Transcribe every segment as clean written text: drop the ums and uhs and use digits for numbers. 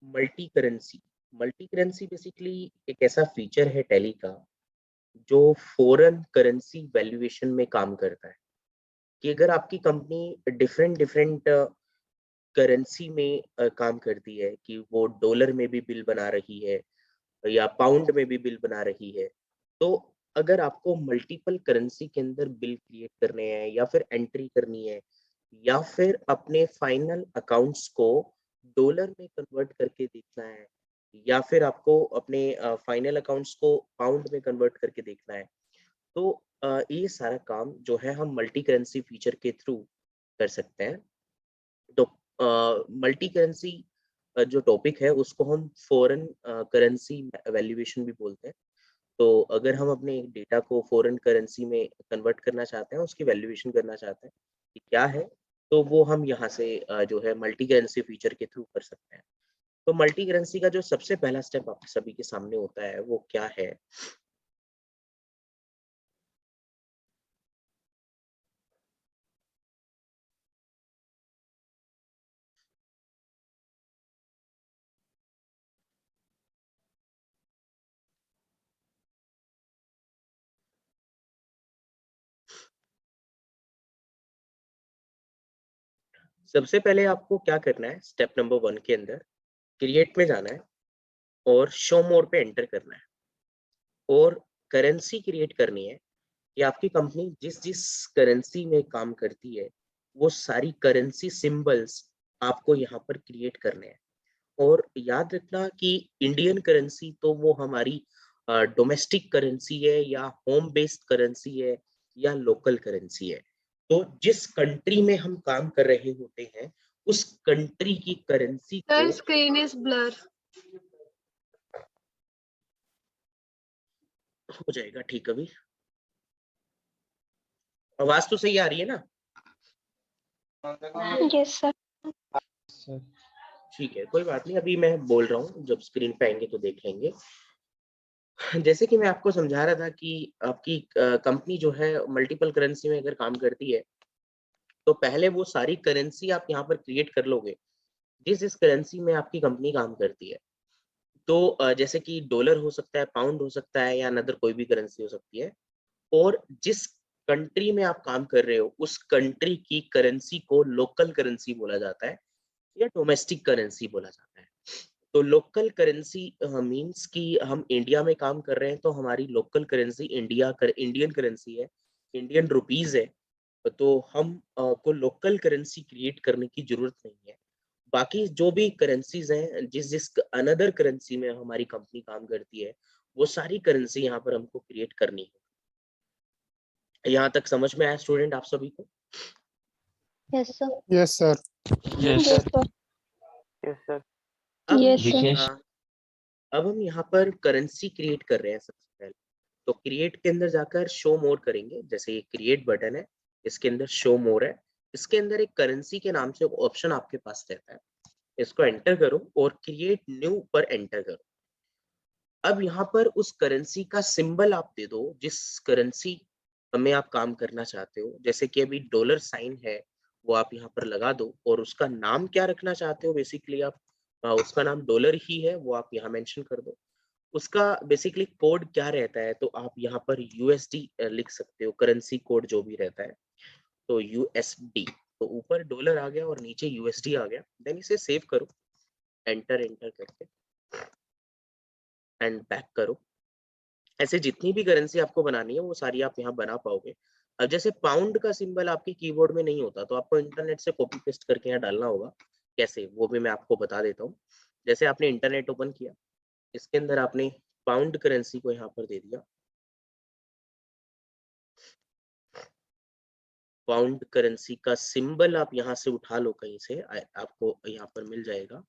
Multi currency. Multi currency basically एक ऐसा feature है टैली का जो फॉरेन करेंसी वैल्यूएशन में काम करता है कि अगर आपकी कंपनी डिफरेंट डिफरेंट करेंसी में काम करती है कि वो डॉलर में भी बिल बना रही है या पाउंड में भी बिल बना रही है, तो अगर आपको मल्टीपल करेंसी के अंदर बिल क्रिएट करने हैं या फिर एंट्री करनी है या फिर अपने फाइनल अकाउंट्स को डॉलर में कन्वर्ट करके देखना है या फिर आपको अपने फाइनल अकाउंट्स को पाउंड में कन्वर्ट करके देखना है, तो ये सारा काम जो है हम मल्टी करेंसी फीचर के थ्रू कर सकते हैं। तो मल्टी करेंसी जो टॉपिक है उसको हम फॉरेन करेंसी वैल्यूएशन भी बोलते हैं। तो अगर हम अपने डेटा को फॉरेन करेंसी में कन्वर्ट करना चाहते हैं, उसकी वैल्यूएशन करना चाहते हैं कि क्या है, तो वो हम यहाँ से जो है मल्टी करेंसी फीचर के थ्रू कर सकते हैं। तो मल्टी करेंसी का जो सबसे पहला स्टेप आप सभी के सामने होता है वो क्या है? सबसे पहले आपको क्या करना है, स्टेप नंबर 1 के अंदर क्रिएट में जाना है और शो मोर पे एंटर करना है और करेंसी क्रिएट करनी है कि आपकी कंपनी जिस-जिस करेंसी में काम करती है, वो सारी करेंसी सिंबल्स आपको यहाँ पर क्रिएट करने हैं। और याद रखना कि इंडियन करेंसी तो वो हमारी डोमेस्टिक करेंसी है या होम बेस्ड करेंसी है या लोकल करेंसी है। तो जिस कंट्री में हम काम कर रहे होते हैं, उस कंट्री की करेंसी Sir, को screen is blur. हो जाएगा ठीक अभी। आवाज तो सही आ रही है ना? Yes, sir. ठीक है, कोई बात नहीं, अभी मैं बोल रहा हूँ, जब स्क्रीन पे आएँगे तो देख लेंगे। जैसे कि मैं आपको समझा रहा था कि आपकी कंपनी जो है मल्टीपल करेंसी में अगर काम करती है, तो पहले वो सारी करेंसी आप यहाँ पर क्रिएट कर लोगे, जिस करेंसी में आपकी कंपनी काम करती है। तो जैसे कि डॉलर हो सकता है, पाउंड हो सकता है या अनदर कोई भी करेंसी हो सकती है और जिस कंट्री में आप काम कर रहे हो, उस कंट्री की करेंसी को लोकल करेंसी बोला जाता है या डोमेस्टिक करेंसी बोला जाता है। तो लोकल करेंसी मीन्स कि हम इंडिया में काम कर रहे हैं, तो हमारी लोकल करेंसी इंडियन करेंसी है, इंडियन रुपीज़ है। तो हम को लोकल करेंसी क्रिएट करने की ज़रूरत नहीं है। बाकी जो भी करेंसीज़ हैं, जिस-जिस अनदर करेंसी में हमारी कंपनी काम करती है, वो सारी करेंसी यहाँ पर हमको क्रिएट करनी है। यहाँ तक समझ में आया स्टूडेंट आप सभी को? Yes, sir. Yes, sir. Yes, sir. Yes, sir. अब Yes, हम sir. अब हम यहाँ पर करेंसी क्रिएट कर रहे हैं सबसे पहले। तो क्रिएट के अंदर जाकर शो मोर करेंगे, जैसे ये क्रिएट बटन है, इसके अंदर शो मोर है, इसके अंदर एक करेंसी के नाम से ऑप्शन आपके पास रहता है, इसको एंटर करो और क्रिएट न्यू पर एंटर करो। अब यहाँ पर उस करेंसी का सिंबल आप दे दो जिस करेंसी में आप काम करना चाहते हो, जैसे कि अभी डॉलर साइन है वो आप यहाँ पर लगा दो और उसका नाम क्या रखना चाहते हो, बेसिकली आप उसका नाम डॉलर ही है वो आप यहाँ मेंशन कर दो। उसका बेसिकली कोड क्या रहता है, तो आप यहाँ पर यूएसडी लिख सकते हो, करेंसी कोड जो भी रहता है, तो यूएसडी। तो ऊपर डॉलर आ गया और नीचे यूएसडी आ गया, देन इसे सेव करो, एंटर एंटर करके एंड बैक करो। ऐसे जितनी भी करेंसी आपको बनानी है वो सारी आप यहाँ बना पाओगे। अब जैसे पाउंड का सिंबल आपके कीबोर्ड में नहीं होता, तो आपको इंटरनेट से कॉपी पेस्ट करके यहाँ डालना होगा। कैसे, वो भी मैं आपको बता देता हूँ। जैसे आपने इंटरनेट ओपन किया, इसके अंदर आपने पाउंड करेंसी को यहाँ पर दे दिया। पाउंड करेंसी का सिंबल आप यहाँ से उठा लो कहीं से, आपको यहाँ पर मिल जाएगा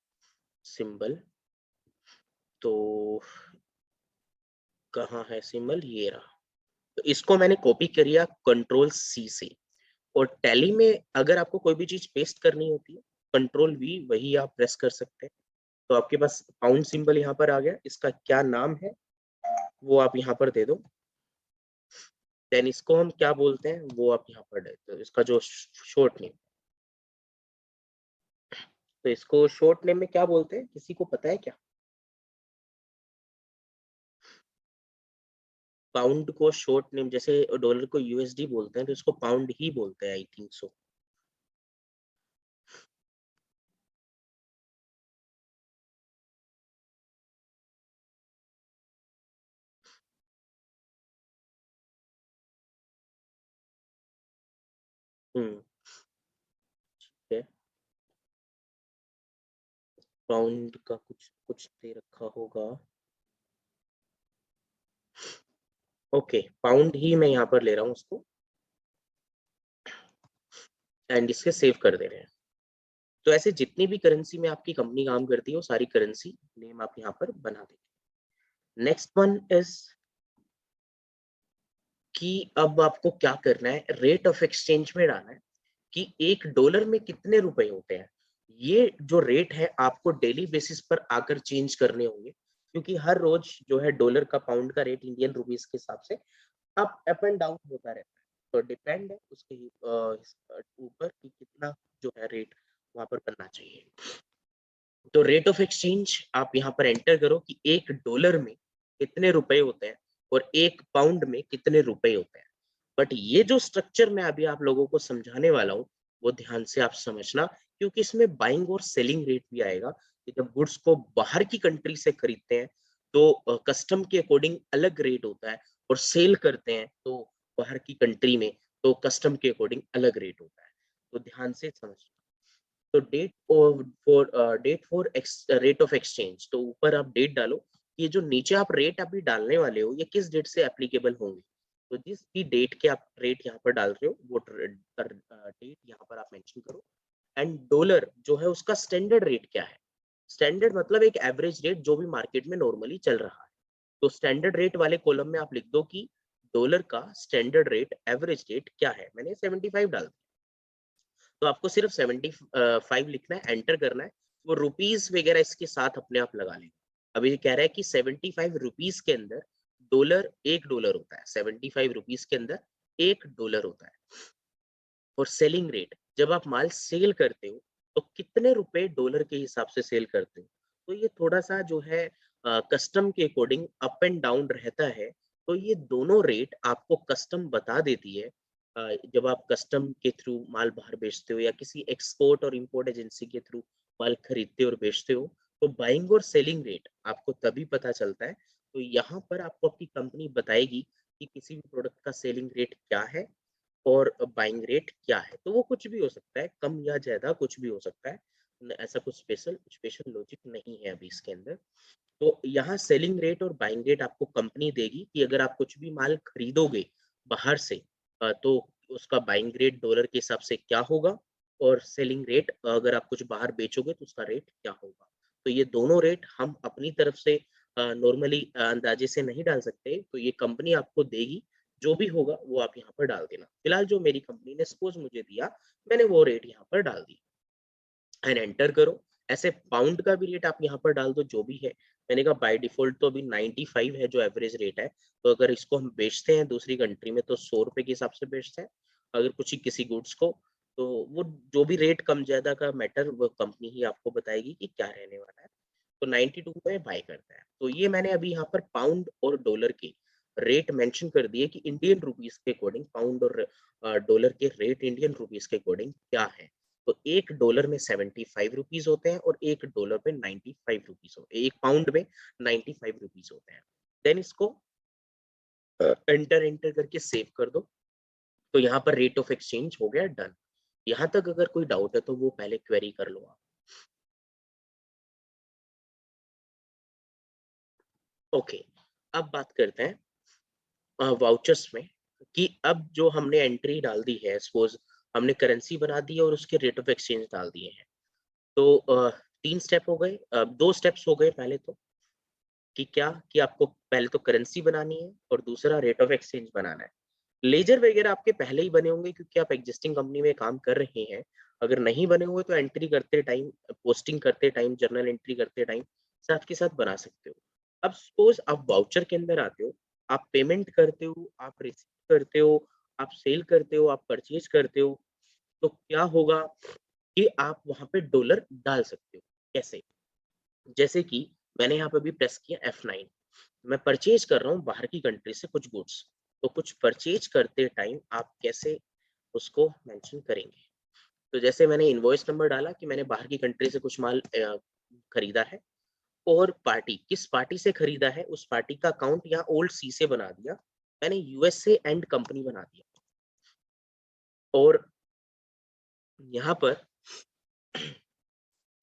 सिंबल। तो कहाँ है सिंबल, ये रहा। तो इसको मैंने कॉपी किया कंट्रोल सी से। और टैली में अगर आपको कोई भी चीज पेस्ट करनी होती है, कंट्रोल वी, वही आप प्रेस कर सकते हैं। तो आपके पास पाउंड सिंबल यहाँ पर आ गया, इसका क्या नाम है वो आप यहाँ पर दे दो। देन इसको हम क्या बोलते हैं वो आप यहाँ पर दे दो, इसका जो शॉर्ट नेम। तो इसको शॉर्ट नेम में क्या बोलते हैं, किसी को पता है क्या? पाउंड को शॉर्ट नेम, जैसे डॉलर को यूएसडी बोलते हैं तो इसको पाउंड ही बोलते हैं, आई थिंक सो। ठीक है, पाउंड का कुछ कुछ दे रखा होगा। ओके, पाउंड ही मैं यहाँ पर ले रहा हूँ उसको, एंड इसके सेव कर दे रहे हैं। तो ऐसे जितनी भी करेंसी में आपकी कंपनी काम करती है वो सारी करेंसी नेम आप यहाँ पर बना देंगे। नेक्स्ट वन इज कि अब आपको क्या करना है, रेट ऑफ एक्सचेंज में डालना है कि $1 में कितने रुपए होते हैं। ये जो रेट है आपको डेली बेसिस पर आकर चेंज करने होंगे, क्योंकि हर रोज जो है डॉलर का पाउंड का रेट इंडियन रुपीस के हिसाब से अप एंड डाउन होता रहता है। तो डिपेंड है उसके ऊपर कि कितना जो है रेट वहां पर बनना चाहिए। तो रेट ऑफ एक्सचेंज आप यहाँ पर एंटर करो कि $1 में कितने रुपए होते हैं और 1 पाउंड में कितने रुपए होते हैं। बट ये जो स्ट्रक्चर मैं अभी आप लोगों को समझाने वाला हूँ वो ध्यान से आप समझना, क्योंकि इसमें बाइंग और सेलिंग रेट भी आएगा कि जब गुड्स को बाहर की कंट्री से खरीदते हैं तो कस्टम के अकॉर्डिंग अलग रेट होता है, और सेल करते हैं तो बाहर की कंट्री में तो कस्टम के अकॉर्डिंग अलग रेट होता है। तो ध्यान से समझना। तो date for rate of exchange, तो ऊपर आप डेट डालो। ये जो नीचे आप रेट अभी डालने वाले हो ये किस डेट से एप्लीकेबल होंगे, तो जिस भी डेट के आप रेट यहाँ पर डाल रहे हो वो डेट यहाँ पर आप मेंशन करो। एंड डॉलर जो है उसका स्टैंडर्ड रेट क्या है। स्टैंडर्ड मतलब एक एवरेज रेट जो भी मार्केट में नॉर्मली चल रहा है। तो स्टैंडर्ड रेट वाले कॉलम में आप लिख दो कि डॉलर का स्टैंडर्ड रेट एवरेज रेट क्या है। मैंने 75 डाल दिया, तो आपको सिर्फ 75 लिखना है, एंटर करना है। वो रुपीस वगैरह इसके साथ अपने आप लगा लेंगे। अभी ये कह रहा है कि 75 रुपीस के अंदर $1 होता है। 75 रुपीस के अंदर $1 होता है। और सेलिंग रेट, जब आप माल सेल करते हो तो कितने रुपए डॉलर के हिसाब से सेल करते हो। तो ये थोड़ा सा जो है कस्टम के अकॉर्डिंग अप एंड डाउन रहता है। तो ये दोनों रेट आपको कस्टम बता देती है। जब आप कस्टम के थ्रू माल बाहर बेचते हो या किसी एक्सपोर्ट और इंपोर्ट एजेंसी के थ्रू माल खरीदते और बेचते हो, तो बाइंग और सेलिंग रेट आपको तभी पता चलता है। तो यहाँ पर आपको आपकी कंपनी बताएगी कि किसी भी प्रोडक्ट का सेलिंग रेट क्या है और बाइंग रेट क्या है। तो वो कुछ भी हो सकता है, कम या ज्यादा कुछ भी हो सकता है। ऐसा कुछ स्पेशल लॉजिक नहीं है अभी इसके अंदर। तो यहाँ सेलिंग रेट और बाइंग रेट आपको कंपनी देगी कि अगर आप कुछ भी माल खरीदोगे बाहर से तो उसका बाइंग रेट डॉलर के हिसाब से क्या होगा, और सेलिंग रेट अगर आप कुछ बाहर बेचोगे तो उसका रेट क्या होगा। तो ये दोनों रेट हम अपनी तरफ से नॉर्मली अंदाजे से नहीं डाल सकते, तो ये कंपनी आपको देगी। जो भी होगा वो आप यहाँ पर डाल देना। फिलहाल जो मेरी कंपनी ने सपोज मुझे दिया, मैंने वो रेट यहाँ पर डाल दी एंड एंटर करो। ऐसे पाउंड का भी रेट आप यहाँ पर डाल दो जो भी है। मैंने कहा बाय डिफॉल्ट तो अभी 95 है जो एवरेज रेट है। तो अगर इसको हम बेचते हैं दूसरी कंट्री में तो 100 रुपए के हिसाब से बेचते हैं। अगर कुछ ही किसी गुड्स को, तो वो जो भी रेट कम ज्यादा का मैटर वो कंपनी ही आपको बताएगी कि क्या रहने वाला है। तो 92 में बाय करता है। तो ये मैंने अभी यहाँ पर पाउंड और डॉलर के रेट मेंशन कर दिए कि इंडियन रुपीस के अकॉर्डिंग पाउंड और डॉलर के रेट इंडियन रुपीस के अकॉर्डिंग क्या है। तो $1 में 75 रुपीज होते हैं और $1 में 95 रुपीज होते हैं। 1 पाउंड में 95 रुपीज होते हैं। देन इसको एंटर करके सेव कर दो। तो यहाँ पर रेट ऑफ एक्सचेंज हो गया डन। यहाँ तक अगर कोई डाउट है तो वो पहले क्वेरी कर लो आप। ओके, अब बात करते हैं वाउचर्स में कि अब जो हमने एंट्री डाल दी है, सपोज हमने करेंसी बना दी है और उसके रेट ऑफ एक्सचेंज डाल दिए हैं। तो 3 स्टेप हो गए, 2 स्टेप्स हो गए। पहले तो कि क्या कि आपको पहले तो करेंसी बनानी है और दूसरा रेट ऑफ एक्सचेंज बनाना है। लेजर वगैरह आपके पहले ही बने होंगे क्योंकि आप एग्जिस्टिंग कंपनी में काम कर रहे हैं। अगर नहीं बने हुए तो एंट्री करते टाइम, पोस्टिंग करते टाइम, जर्नल एंट्री करते टाइम साथ के साथ बना सकते हो। अब सपोज आप वाउचर के अंदर आते हो, आप पेमेंट करते हो, आप रिसीव करते हो, आप सेल करते हो, आप परचेज करते हो। तो क्या होगा कि आप वहां पे डॉलर डाल सकते हो। कैसे? जैसे कि मैंने यहाँ पे अभी प्रेस किया F9, मैं परचेज कर रहा हूँ बाहर की कंट्री से कुछ गुड्स, तो कुछ परचेज करते टाइम आप कैसे उसको मेंशन करेंगे। तो जैसे मैंने इनवॉइस नंबर डाला कि मैंने बाहर की कंट्री से कुछ माल खरीदा है, और पार्टी किस पार्टी से खरीदा है उस पार्टी का अकाउंट यहाँ ओल्ड सी से बना दिया, मैंने यूएसए एंड कंपनी बना दिया, और यहाँ पर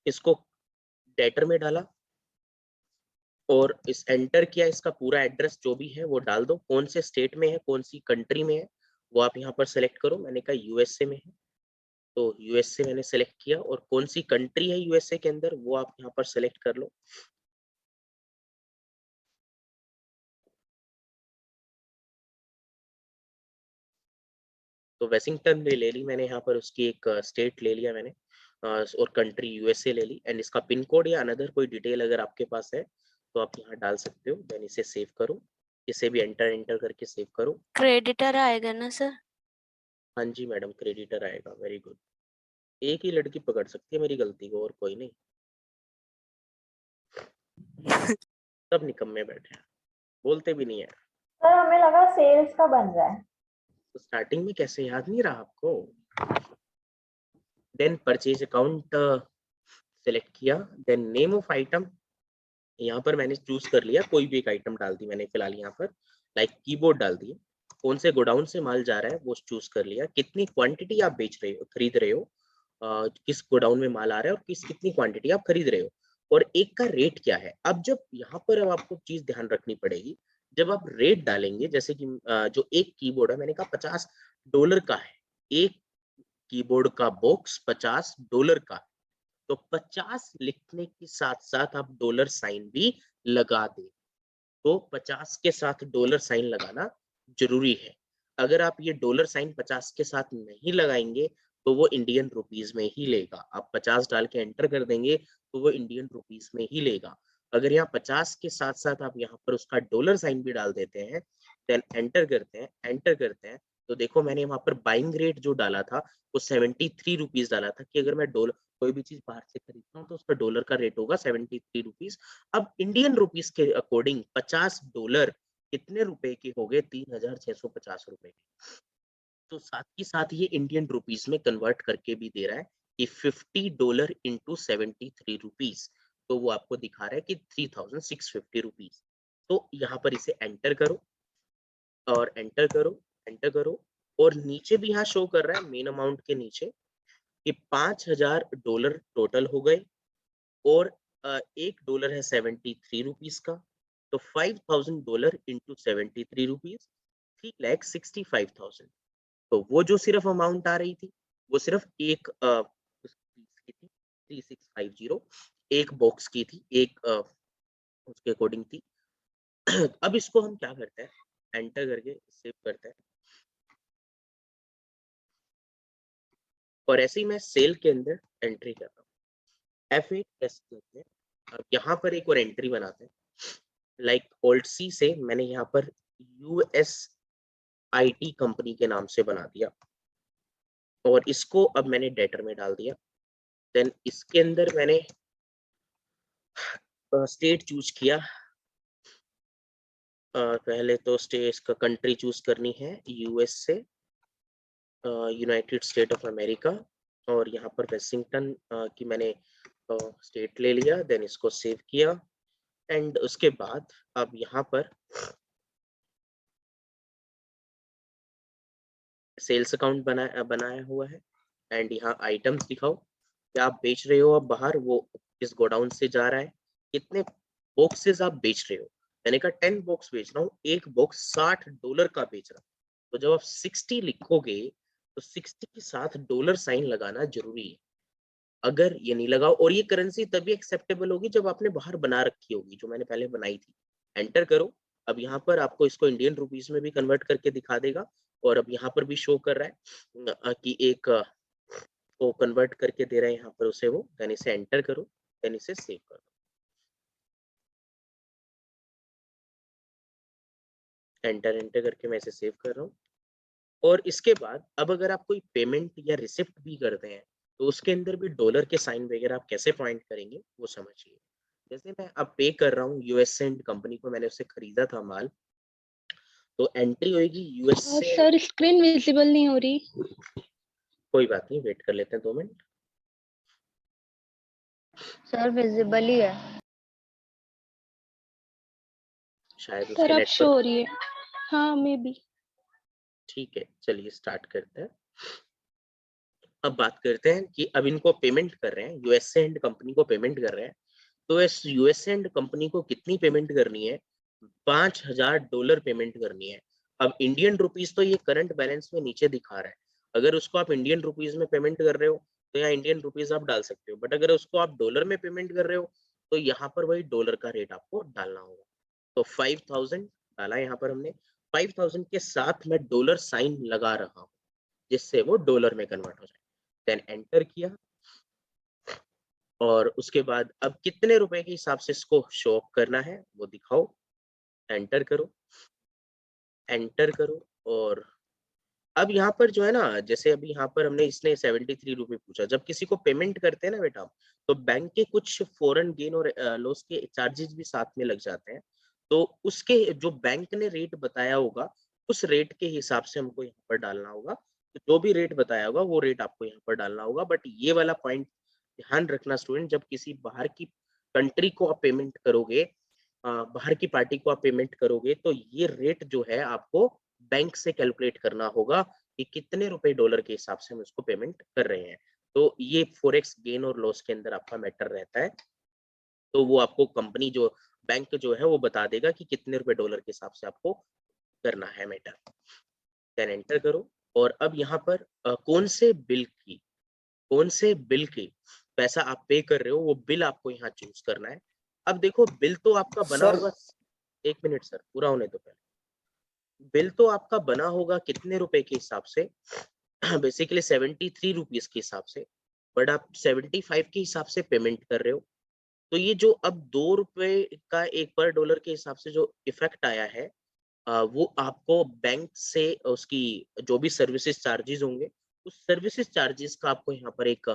इसको डेटर में डाला और इस एंटर किया, इसका पूरा एड्रेस जो भी है वो डाल दो, कौन से स्टेट में है कौन सी कंट्री में है वो आप यहाँ पर सेलेक्ट करो। मैंने कहा यूएसए में है, तो यूएसए मैंने सेलेक्ट किया, और कौन सी कंट्री है यूएसए के अंदर वो आप यहाँ पर सेलेक्ट कर लो। तो वेसिंगटन ले ली मैंने, यहाँ पर उसकी एक स्टेट ले लिया मैंने, और कंट्री यूएसए ले ली, एंड इसका पिन कोड या अनदर कोई डिटेल अगर आपके पास है तो आप यहाँ डाल सकते हो। देन इसे सेव करो, इसे भी एंटर करके सेव करो। क्रेडिटर आएगा ना सर? हाँ जी मैडम, क्रेडिटर आएगा, वेरी गुड। एक ही लड़की पकड़ सकती है मेरी गलती को, और कोई नहीं, सब निकम्मे बैठे हैं, बोलते भी नहीं है। सर हमें लगा सेल्स का बन रहा है। तो स्टार्टिंग में कैसे याद नहीं रहा आपको? देन परचेज अकाउंट सेलेक्ट किया, देन नेम ऑफ आइटम यहाँ पर मैंने चूज कर लिया, कोई भी एक आइटम डाल दी मैंने फिलहाल यहाँ पर, लाइक कीबोर्ड डाल दिए। कौन से गोडाउन से माल जा रहा है वो चूज कर लिया, कितनी क्वांटिटी आप बेच रहे हो खरीद रहे हो, किस गोडाउन में माल आ रहा है और कितनी क्वांटिटी आप खरीद रहे हो, और एक का रेट क्या है। अब जब यहाँ पर अब आपको चीज ध्यान रखनी पड़ेगी, जब आप रेट डालेंगे, जैसे कि जो एक कीबोर्ड है मैंने कहा $50 का है, एक कीबोर्ड का बॉक्स $50 का, तो 50 लिखने के साथ साथ आप डॉलर साइन भी लगा दें। तो 50 के साथ डॉलर साइन लगाना जरूरी है। अगर आप ये डॉलर साइन 50 के साथ नहीं लगाएंगे तो वो इंडियन रुपीज में ही लेगा। आप 50 डाल के एंटर कर देंगे तो वो इंडियन रुपीज में ही लेगा। अगर यहाँ 50 के साथ साथ आप यहाँ पर उसका डॉलर साइन भी डाल देते हैं, देन एंटर करते हैं, तो देखो मैंने वहां पर बाइंग रेट जो डाला था वो 73 रुपीज डाला था, कि अगर मैं डॉलर कोई भी चीज बाहर से खरीदता हूँ तो उसका डॉलर का रेट होगा 73 रुपीज। अब इंडियन रुपीस के अकॉर्डिंग $50 कितने रुपए के हो गए? 3650 रुपए के। तो साथ ही साथ ये इंडियन रुपीस में कन्वर्ट करके भी दे रहा है कि $50 इंटू 73 रुपीज, तो वो आपको दिखा रहा है कि 3650 रुपीज। तो यहाँ पर इसे एंटर करो और एंटर करो, और नीचे भी यहाँ शो कर रहा है मेन अमाउंट के नीचे कि $5000 टोटल हो गए, और $1 है 73 रुपीज का, तो $5000 इंटू 73 रुपीज, 3,65,000। तो वो जो सिर्फ अमाउंट आ रही थी वो सिर्फ एक की थी, 3650, एक बॉक्स की थी, एक उसके अकॉर्डिंग थी। अब इसको हम क्या करते हैं, एंटर करके सेव करते हैं, और ऐसे ही मैं सेल के अंदर एंट्री कर रहा हूँ, F8 प्रेस करते हैं। अब यहाँ पर एक और एंट्री बनाते हैं, लाइक ओल्ड सी से मैंने यहाँ पर USIT कंपनी के नाम से बना दिया, और इसको अब मैंने डेटर में डाल दिया। देन इसके अंदर मैंने स्टेट चूज किया, पहले तो स्टेट का कंट्री चूज करनी है यूएस से, यूनाइटेड स्टेट ऑफ अमेरिका, और यहाँ पर वेसिंगटन की मैंने स्टेट ले लिया। देन इसको सेव किया, एंड उसके बाद अब यहाँ पर सेल्स अकाउंट बनाया हुआ है, एंड यहाँ आइटम्स दिखाओ क्या आप बेच रहे हो, अब बाहर वो किस गोडाउन से जा रहा है, कितने बॉक्सेस आप बेच रहे हो। मैंने कहा 10 बॉक्स बेच रहा हूँ, एक बॉक्स $60 का बेच रहा हूँ। तो जब आप 60 लिखोगे तो 60 के साथ डॉलर साइन लगाना जरूरी है। अगर ये नहीं लगाओ, और ये करेंसी तभी एक्सेप्टेबल होगी जब आपने बाहर बना रखी होगी, जो मैंने पहले बनाई थी। एंटर करो, अब यहाँ पर आपको इसको इंडियन रुपीस में भी कन्वर्ट करके दिखा देगा, और अब यहाँ पर भी शो कर रहा है कि एक को कन्वर्ट करके दे रहा है यहाँ पर उसे वो। देन इसे एंटर करो, देन इसे सेव करो, एंटर करके मैं इसे सेव कर रहा हूँ। और इसके बाद अब अगर आप कोई पेमेंट या रिसिप्ट भी करते हैं तो उसके अंदर भी डॉलर के साइन वगैरह आप कैसे पॉइंट करेंगे वो समझिए। जैसे मैं अब पे कर रहा हूँ यूएस सेंड कंपनी को, मैंने उससे खरीदा था माल, तो एंट्री होगी यूएस से। सर स्क्रीन विजिबल नहीं हो रही। कोई बात नहीं, वेट कर लेते हैं 2 मिनट। सर विजिबल ही है शायद सर, उसके अब शो नेटवर्क। हो रही है। हाँ मे बी। ठीक है, चलिए स्टार्ट करते हैं। अब बात करते हैं कि अब इनको पेमेंट कर रहे हैं, यूएस सेंड कंपनी को पेमेंट कर रहे हैं, तो इस यूएस सेंड कंपनी को कितनी पेमेंट करनी है? $5000 पेमेंट करनी है। अब इंडियन रुपीस तो ये करंट बैलेंस में नीचे दिखा रहा है, अगर उसको आप इंडियन रुपीस में पेमेंट कर रहे हो तो यहाँ इंडियन रुपीस आप डाल सकते हो, बट अगर उसको आप डॉलर में पेमेंट कर रहे हो तो यहाँ पर वही डॉलर का रेट आपको डालना होगा। तो 5000 डाला यहाँ पर हमने, 5000 के साथ मैं डॉलर साइन लगा रहा हूँ जिससे वो डॉलर में कन्वर्ट हो जाए। देन एंटर किया, और उसके बाद अब कितने रुपए के हिसाब से इसको शो ऑफ करना है वो दिखाओ। एंटर करो, एंटर करो। और अब यहाँ पर जो है ना, जैसे अभी यहाँ पर हमने इसने 73 रुपए पूछा, जब किसी को पेमेंट करते हैं ना बेटा, तो बैंक के कुछ फॉरेन गेन और लॉस के चार्जेस भी साथ में लग जाते हैं, तो उसके जो बैंक ने रेट बताया होगा उस रेट के हिसाब से हमको यहाँ पर डालना होगा। तो जो भी रेट बताया होगा वो रेट आपको यहाँ पर डालना होगा। बट ये वाला पॉइंट ध्यान रखना स्टूडेंट, जब किसी बाहर की कंट्री को आप पेमेंट करोगे, बाहर की पार्टी को आप पेमेंट करोगे, तो ये रेट जो है आपको बैंक से कैलकुलेट करना होगा कि कितने रुपए डॉलर के हिसाब से हम उसको पेमेंट कर रहे हैं। तो ये फॉरेक्स गेन और लॉस के अंदर आपका मैटर रहता है, तो वो आपको कंपनी जो बैंक जो है वो बता देगा कि कितने रुपए डॉलर के हिसाब से आपको करना है मैटर। देन एंटर करो, और अब यहाँ पर कौन से बिल की पैसा आप पे कर रहे हो वो बिल आपको यहाँ चूज करना है। अब देखो बिल तो आपका बना सर होगा, 1 मिनट सर, पूरा होने दो पहले। बिल तो आपका बना होगा कितने रुपए के हिसाब से? बेसिकली 73 रुपीज के हिसाब से, बट आप 75 के हिसाब से पेमेंट कर रहे हो। तो ये जो अब 2 रुपए का एक पर डॉलर के हिसाब से जो इफेक्ट आया है, वो आपको बैंक से उसकी जो भी सर्विसेज चार्जेस होंगे उस सर्विसेज चार्जेस का आपको यहाँ पर एक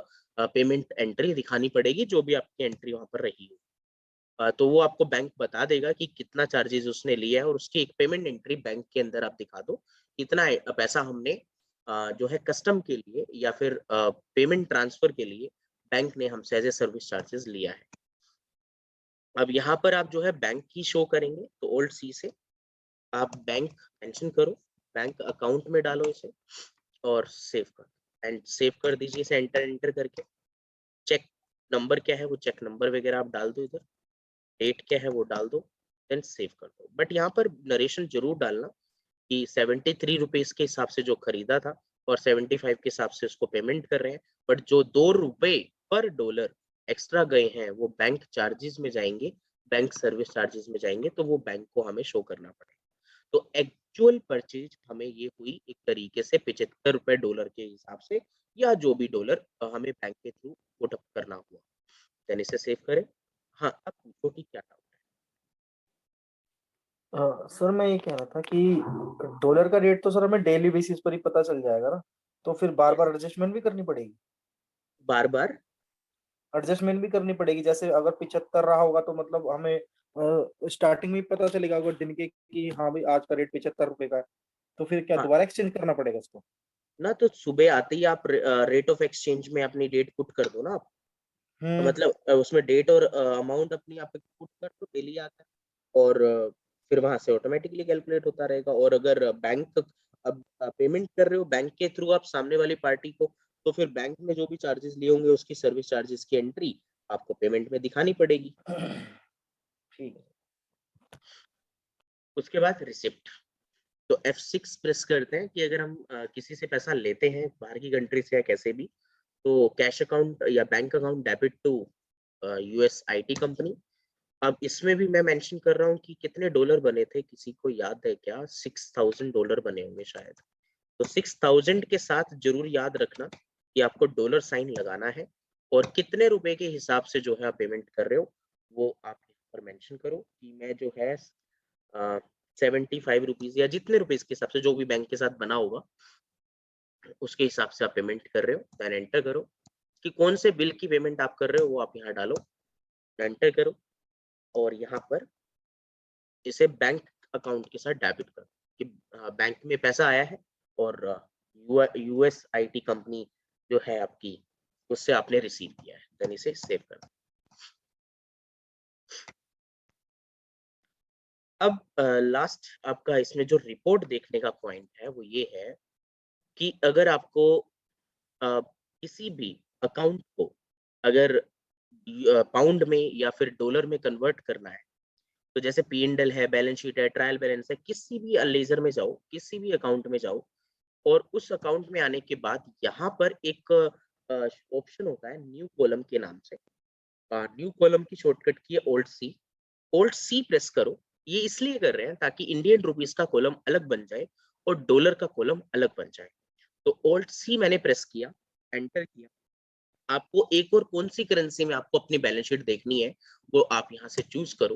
पेमेंट एंट्री दिखानी पड़ेगी, जो भी आपकी एंट्री वहाँ पर रही हो। तो वो आपको बैंक बता देगा कि कितना चार्जेस उसने लिया है, और उसकी एक पेमेंट एंट्री बैंक के अंदर आप दिखा दो कितना पैसा हमने जो है कस्टम के लिए या फिर पेमेंट ट्रांसफर के लिए बैंक ने हमसे एज ए सर्विस चार्जेस लिया है। अब यहाँ पर आप जो है बैंक की शो करेंगे, तो ओल्ड सी से आप बैंक मेंशन करो, बैंक अकाउंट में डालो इसे और सेव कर एंड सेव कर दीजिए इसे एंटर करके। चेक नंबर क्या है वो चेक नंबर वगैरह आप डाल दो, इधर डेट क्या है वो डाल दो, देन सेव कर दो। बट यहाँ पर नरेशन जरूर डालना कि 73 रुपीज के हिसाब से जो खरीदा था और 75 के हिसाब से उसको पेमेंट कर रहे हैं, बट जो 2 रुपए पर डॉलर एक्स्ट्रा गए हैं वो बैंक चार्जेस में जाएंगे, बैंक सर्विस चार्जेस में जाएंगे, तो वो बैंक को हमें शो करना पड़ेगा। तो एक्चुअल परचेज हमें ये हुई एक तरीके से 75 रुपए डॉलर के हिसाब से, या जो भी डॉलर हमें बैंक के थ्रू पुट अप करना हुआ। देन इसे सेव करें। हाँ, अब पूछो कि क्या डाउट सर मैं ये कह रहा था कि डॉलर का रेट तो सर हमें डेली बेसिस पर ही पता चल जाएगा ना, तो फिर बार बार एडजस्टमेंट भी करनी पड़ेगी? है। बार बार एडजस्टमेंट भी करनी पड़ेगी, जैसे अगर 75 रहा होगा तो मतलब हमें स्टार्टिंग में पता चलेगा अगर दिन के कि हाँ भाई आज का रेट 75 रुपए का है, तो फिर क्या हाँ दोबारा एक्सचेंज करना पड़ेगा इसको? ना, तो सुबह आते ही आप रेट ऑफ एक्सचेंज में अपनी डेट पुट कर दो ना आप। तो मतलब उसमें डेट और अमाउंट अपनी आप पुट कर दो, डेली आता है, और फिर वहां से ऑटोमेटिकली कैलकुलेट होता रहेगा। और अगर बैंक अब पेमेंट कर रहे हो बैंक के थ्रू आप सामने वाली पार्टी को, तो फिर बैंक ने जो भी चार्जेस लिए होंगे उसकी सर्विस चार्जेस की एंट्री आपको पेमेंट में दिखानी पड़ेगी। ठीक है। उसके बाद रिसिप्ट, तो F6 प्रेस करते हैं कि अगर हम किसी से पैसा लेते हैं बाहर की कंट्री से या कैसे भी, तो कैश अकाउंट या bank account debit to US IT company. अब इसमें भी मैं मेंशन कर रहा हूँ कि कितने डॉलर बने थे, किसी को याद है क्या? $6000 बने होंगे शायद। तो 6000 के साथ जरूर याद रखना कि आपको डॉलर साइन लगाना है, और कितने रुपए के हिसाब से जो है आप पेमेंट कर रहे हो वो आप यहाँ पर मेंशन करो कि मैं जो है 75 रुपीज या जितने रुपीज के हिसाब से जो भी बैंक के साथ बना होगा उसके हिसाब से आप पेमेंट कर रहे हो। देन एंटर करो, कि कौन से बिल की पेमेंट आप कर रहे हो वो आप यहाँ डालो, एंटर करो और यहाँ पर इसे बैंक अकाउंट के साथ डेबिट करो कि बैंक में पैसा आया है और यूएस आईटी कंपनी जो है आपकी उससे आपने रिसीव किया है, देन इसे सेव कर दो। अब लास्ट आपका इसमें जो रिपोर्ट देखने का पॉइंट है वो ये है कि अगर आपको किसी भी अकाउंट को अगर पाउंड में या फिर डॉलर में कन्वर्ट करना है, तो जैसे P&L है, बैलेंस शीट है, ट्रायल बैलेंस है, किसी भी लेजर में जाओ, किसी भी अकाउंट में जाओ और उस अकाउंट में आने के बाद यहाँ पर एक ऑप्शन होता है न्यू कॉलम के नाम से। न्यू कॉलम की शॉर्टकट की है ऑल्ट सी प्रेस करो। ये इसलिए कर रहे हैं ताकि इंडियन रुपीस का कॉलम अलग बन जाए और डॉलर का कॉलम अलग बन जाए। तो ऑल्ट सी मैंने प्रेस किया, एंटर किया। आपको एक और कौन सी करेंसी में आपको अपनी बैलेंस शीट देखनी है वो आप यहाँ से चूज करो।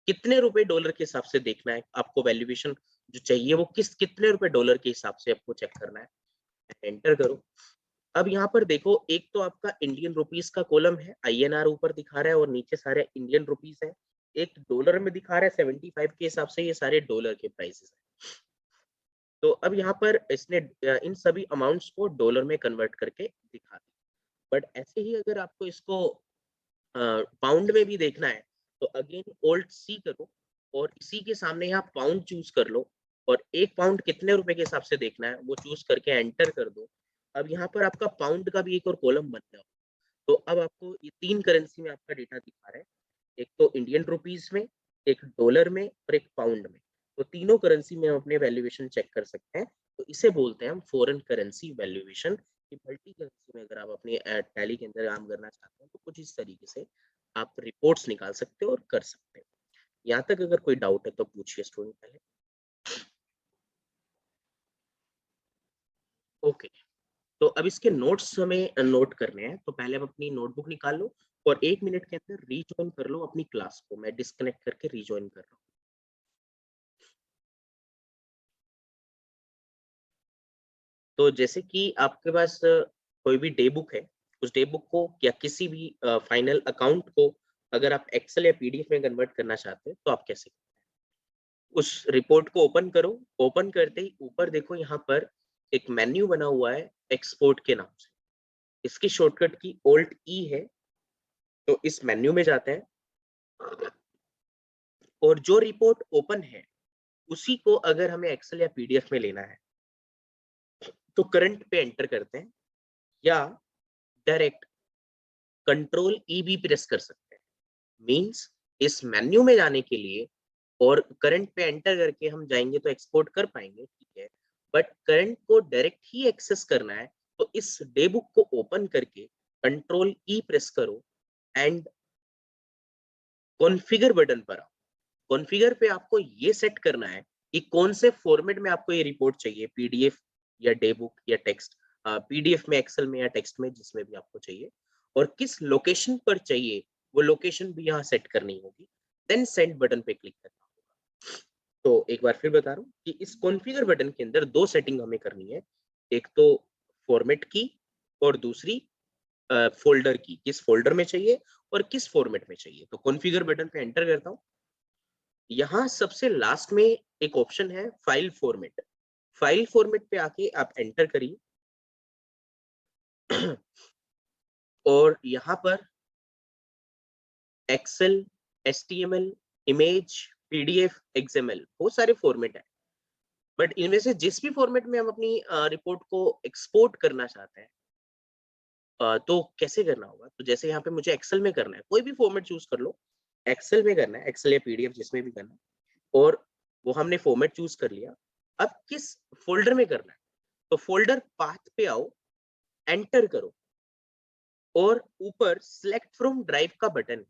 कितने रुपए डॉलर के हिसाब से देखना है आपको, वैल्यूएशन जो चाहिए वो कितने रुपए डॉलर के हिसाब से आपको चेक करना है, एंटर करो। अब यहाँ पर देखो, एक तो आपका इंडियन रुपीस का कॉलम है, INR ऊपर दिखा रहा है और नीचे सारे इंडियन रुपीस है। एक डॉलर में दिखा रहा है 75 के हिसाब से, ये सारे डॉलर के प्राइसेस है। तो अब यहाँ पर इसने इन सभी अमाउंट्स को डॉलर में कन्वर्ट करके दिखा दिया। बट ऐसे ही अगर आपको इसको पाउंड में भी देखना है तो अगेन ऑल्ट सी करो और इसी के सामने यहाँ पाउंड चूज कर लो और एक पाउंड कितने रुपए के हिसाब से देखना है वो चूज करके एंटर कर दो। अब यहाँ पर आपका पाउंड का भी एक और कॉलम बन गया। तो अब आपको ये 3 करेंसी में आपका डेटा दिखा रहा है, एक तो इंडियन रुपीस में, एक डॉलर में और एक पाउंड में। तो तीनों करेंसी में हम अपने वैल्यूएशन चेक कर सकते हैं। तो इसे बोलते हैं हम फॉरेन करेंसी वैल्यूएशन। कि मल्टी करेंसी में अगर आप अपनी टैली के अंदर काम करना चाहते हैं तो कुछ इस तरीके से आप रिपोर्ट्स निकाल सकते हो और कर सकते हो। यहाँ तक अगर कोई डाउट है तो पूछिए स्टूडेंट पहले। ओके, तो अब इसके नोट्स हमें नोट करने हैं। तो पहले आप अपनी नोटबुक निकाल लो और 1 मिनट के अंदर रीजॉइन कर लो अपनी क्लास को। मैं डिस्कनेक्ट करके रीजॉइन कर रहा हूँ। तो जैसे कि आपके पास कोई भी डे बुक है, उस डे बुक को या किसी भी फाइनल अकाउंट को अगर आप एक्सेल या PDF में कन्वर्ट करना चाहते हैं तो आप कैसे करते हैं? उस रिपोर्ट को ओपन करो। ओपन करते ही ऊपर देखो यहाँ पर एक मेन्यू बना हुआ है एक्सपोर्ट के नाम से। इसकी शॉर्टकट की ऑल्ट E है। तो इस मेन्यू में जाते हैं और जो रिपोर्ट ओपन है उसी को अगर हमें एक्सेल या PDF में लेना है तो करंट पे एंटर करते हैं या डायरेक्ट कंट्रोल E भी प्रेस कर सकते हैं। मींस इस मेन्यू में जाने के लिए और करंट पे एंटर करके हम जाएंगे तो एक्सपोर्ट कर पाएंगे, ठीक है। बट करंट को डायरेक्ट ही एक्सेस करना है तो इस डे बुक को ओपन करके कंट्रोल E प्रेस करो एंड कॉन्फ़िगर बटन पर आओ। कॉन्फ़िगर पे आपको ये सेट करना है कि कौन से फॉर्मेट में आपको ये रिपोर्ट चाहिए, PDF या डे बुक या टेक्स्ट, PDF में, एक्सेल में या टेक्स्ट में, जिसमें भी आपको चाहिए, और किस लोकेशन पर चाहिए वो लोकेशन भी यहाँ सेट करनी होगी। देन सेंड बटन पे क्लिक करना होगा। तो एक बार फिर बता रहा हूँ कि इस कॉन्फ़िगर बटन के अंदर 2 सेटिंग हमें करनी है। एक तो फॉर्मेट की और दूसरी फोल्डर की, किस फोल्डर में चाहिए और किस फॉर्मेट में चाहिए। तो कॉन्फ़िगर बटन पे एंटर करता हूँ। यहाँ सबसे लास्ट में एक ऑप्शन है फाइल फॉर्मेट। फाइल फॉर्मेट पे आके आप एंटर करिए और यहाँ पर Excel, HTML, image, PDF, XML बहुत सारे फॉर्मेट है। बट इनमें से जिस भी फॉर्मेट में हम अपनी रिपोर्ट को एक्सपोर्ट करना चाहते हैं तो कैसे करना होगा। तो जैसे यहाँ पे मुझे एक्सेल में करना है, कोई भी फॉर्मेट चूज कर लो। एक्सेल में करना है, एक्सेल या PDF जिसमें भी करना है, और वो हमने फॉर्मेट चूज कर लिया। अब किस फोल्डर में करना है तो फोल्डर पाथ पे आओ, एंटर करो और ऊपर सिलेक्ट फ्रॉम ड्राइव का बटन,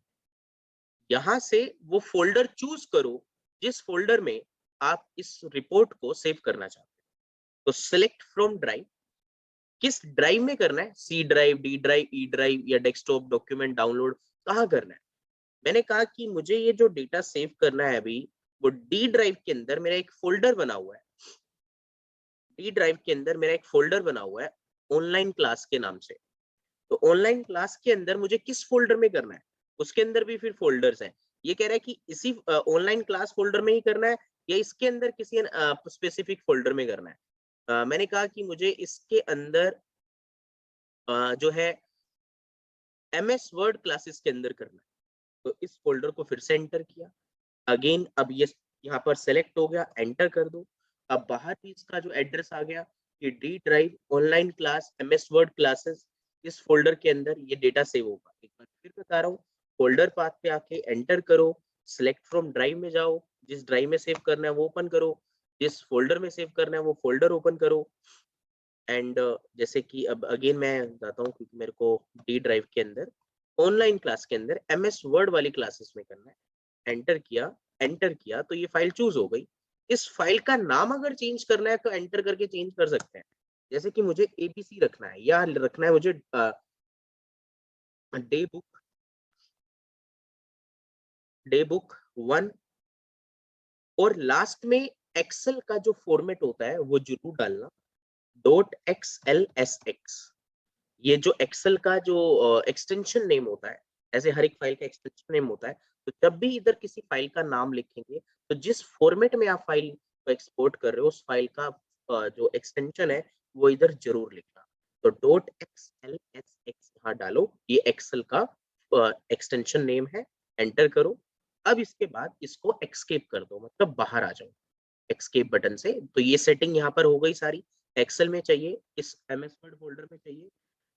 यहां से वो फोल्डर चूज करो जिस फोल्डर में आप इस रिपोर्ट को सेव करना चाहते हैं। तो सिलेक्ट फ्रॉम ड्राइव, किस ड्राइव में करना है, C drive, D drive, E drive या डेस्कटॉप डॉक्यूमेंट डाउनलोड, कहाँ करना है। मैंने कहा कि मुझे ये जो डेटा सेव करना है अभी वो D ड्राइव के अंदर मेरा एक फोल्डर बना हुआ है। D ड्राइव के अंदर मेरा एक फोल्डर बना हुआ है ऑनलाइन क्लास के नाम से। तो ऑनलाइन क्लास के अंदर मुझे किस फोल्डर में करना है, उसके अंदर भी फिर फोल्डर्स हैं। ये कह रहा है कि इसी ऑनलाइन क्लास फोल्डर में ही करना है या इसके अंदर किसी स्पेसिफिक फोल्डर में करना है। मैंने कहा कि मुझे इसके अंदर जो है MS वर्ड क्लासेस के अंदर करना है, तो इस फोल्डर को फिर से एंटर किया। अगेन अब ये यहाँ पर सेलेक्ट हो गया, एंटर कर दो। अब बाहर भी इसका जो एड्रेस आ गया कि D drive online class MS word classes, इस फोल्डर के अंदर ये डेटा सेव होगा। एक बार फिर बता रहा हूँ, फोल्डर पाथ पे आके एंटर करो, सिलेक्ट फ्रॉम ड्राइव में जाओ, जिस ड्राइव में सेव करना है वो ओपन करो, जिस फोल्डर में सेव करना है वो फोल्डर ओपन करो। एंड जैसे कि अब अगेन मैं बताता हूँ, क्योंकि मेरे को डी ड्राइव के अंदर ऑनलाइन क्लास के अंदर MS वर्ड वाली क्लासेस में करना है। एंटर किया तो ये फाइल चूज हो गई। इस फाइल का नाम अगर चेंज करना है तो एंटर करके चेंज कर सकते हैं। जैसे कि मुझे ABC रखना है या रखना है मुझे डे बुक 1, और लास्ट में एक्सेल का जो फॉर्मेट होता है वो जरूर डालना, .xlsx। ये जो एक्सेल का जो एक्सटेंशन नेम होता है, ऐसे हर एक फाइल का एक्सटेंशन नेम होता है, तो जब भी इधर किसी फाइल का नाम लिखेंगे तो जिस फॉर्मेट में आप फाइल को एक्सपोर्ट कर रहे हो उस फाइल का जो एक्सटेंशन है वो इधर जरूर लिखना। तो .xlsx यहाँ डालो, ये एक्सेल का एक्सटेंशन नेम है, एंटर करो। अब इसके बाद इसको एक्सकेप कर दो, मतलब बाहर आ जाओ एक्सकेप बटन से। तो ये सेटिंग यहाँ पर हो गई सारी। एक्सेल में चाहिए, इस MS वर्ड फोल्डर में चाहिए,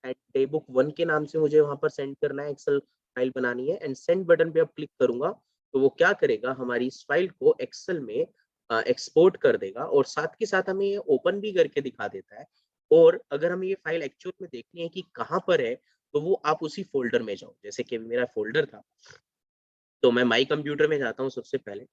एंड डे बुक 1 के नाम से मुझे वहां पर सेंड करना है, एक्सेल फाइल बनानी है। एंड सेंड बटन पे अब क्लिक करूंगा तो वो क्या करेगा, हमारी इस फाइल को एक्सेल में एक्सपोर्ट कर देगा, और साथ के साथ हमें ये ओपन भी करके दिखा देता है। और अगर हमें ये फाइल एक्चुअल में देखनी है कि कहाँ पर है, तो वो आप उसी फोल्डर में जाओ। जैसे कि मेरा फोल्डर था, तो मैं माई कंप्यूटर में जाता हूँ सबसे पहले,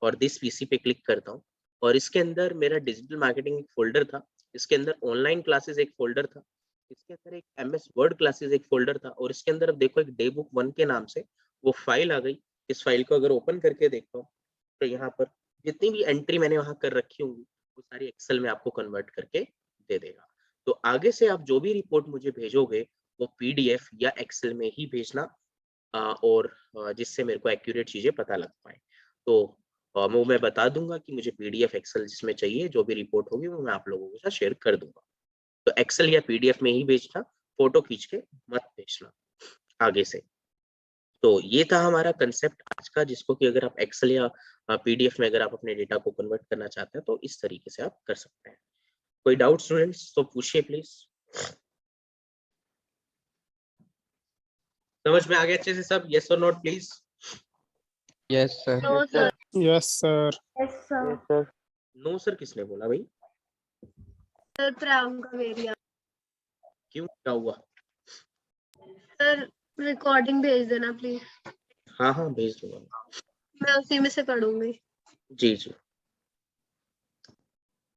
और दिस PC पे क्लिक करता हूँ, और इसके अंदर मेरा डिजिटल मार्केटिंग एक फोल्डर था, इसके अंदर ऑनलाइन क्लासेस एक फोल्डर था, इसके अंदर एक MS वर्ड क्लासेस एक फोल्डर था, और इसके अंदर अब देखो एक डे बुक 1 के नाम से वो फाइल आ गई। इस फाइल को अगर ओपन करके देखता हूँ तो यहाँ पर जितनी भी एंट्री मैंने वहां कर रखी होंगी वो सारी एक्सेल में आपको कन्वर्ट करके दे देगा। तो आगे से आप जो भी रिपोर्ट मुझे भेजोगे वो PDF या एक्सेल में ही भेजना, और जिससे मेरे को एक्यूरेट चीजें पता लग पाए। तो वो मैं बता दूंगा कि मुझे PDF एक्सेल जिसमें चाहिए, जो भी रिपोर्ट होगी वो मैं आप लोगों के साथ शेयर कर दूंगा। तो एक्सेल या PDF में ही भेजना, फोटो खींच के मत भेजना आगे से। तो ये था हमारा कंसेप्ट आज का, जिसको कि अगर आप एक्सेल या PDF में अगर आप अपने डेटा को कन्वर्ट करना चाहते हैं तो इस तरीके से आप कर सकते हैं। कोई डाउट स्टूडेंट्स तो पूछिए प्लीज। समझ में आ गया अच्छे से सब? यस और not please. Yes sir. No sir. Yes sir. Yes sir. No sir किसने बोला भाई? सर प्रियंका वेरिया। क्यों, क्या हुआ? सर रिकॉर्डिंग भेज देना प्लीज, हाँ हाँ भेज दूंगा, मैं उसी में से पढ़ूंगी। जी जी।